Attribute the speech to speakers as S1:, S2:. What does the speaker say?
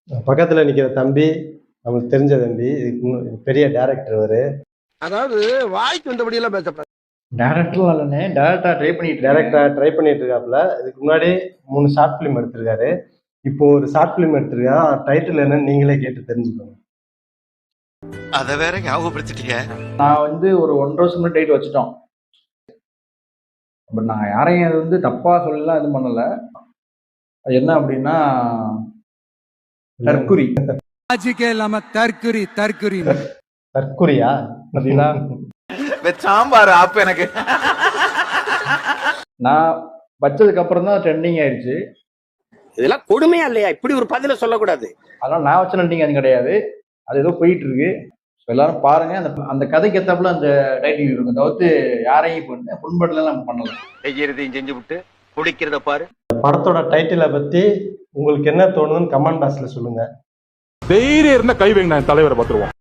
S1: பக்கத்துல நிக்கிற தம்பி நமக்கு தெரிஞ்ச தம்பி, பெரிய டைரக்டர் அவரு.
S2: அதாவது வாய்க்கு வந்தபடி எல்லாம் பேசப்படாது.
S3: டைரக்டர்லாம் இல்லைண்ணே, டைரக்டா ட்ரை பண்ணிட்டு இருக்காப்ல. இதுக்கு முன்னாடி 3 ஷார்ட் பிலிம் எடுத்திருக்காரு. இப்போ ஒரு ஷார்ட் பிலிம் எடுத்திருக்கான். டைட்டில் என்னன்னு நீங்களே கேட்டு தெரிஞ்சுக்கோங்க.
S4: அத வேற ஞாபகப்படுத்திட்டீங்க.
S3: நான் ஒரு 1.5 வருஷம் முன்னாடி டைட்டில் வச்சுட்டோம். பட் நான் யாரையும் அது தப்பா சொல்லலாம் எதுவும் பண்ணல. அது என்ன அப்படின்னா தற்குறி.
S2: இல்லாம தற்குறி
S1: தற்குறியா?
S3: பார்த்தீங்களா?
S4: சாம்பார் ஆப் எனக்கு.
S3: நான் வச்சதுக்கு அப்புறம் தான் ட்ரெண்டிங் ஆயிடுச்சு.
S2: இதெல்லாம் கொடுமையா இல்லையா? இப்படி ஒரு பதில சொல்லக்கூடாது.
S3: அதெல்லாம் நான் வச்ச ட்ரெண்டிங் அது கிடையாது. அது ஏதோ போயிட்டு இருக்கு. எல்லாரும் பாருங்க. அந்த கதைக்கு ஏத்தாப்புல அந்த டைட்டில் இருக்கும். தவிர்த்து யாரையும் புண்படலாம் நம்ம பண்ணல.
S4: செய்யறதையும் செஞ்சு விட்டு குடிக்கிறத பாரு.
S1: படத்தோட டைட்டிலை பத்தி உங்களுக்கு என்ன தோணுதுன்னு கமெண்ட் பாக்ஸ்ல சொல்லுங்க.
S5: தைரியம் இருந்தா கை வைங்க, தலைவரை பார்த்துருவோம்.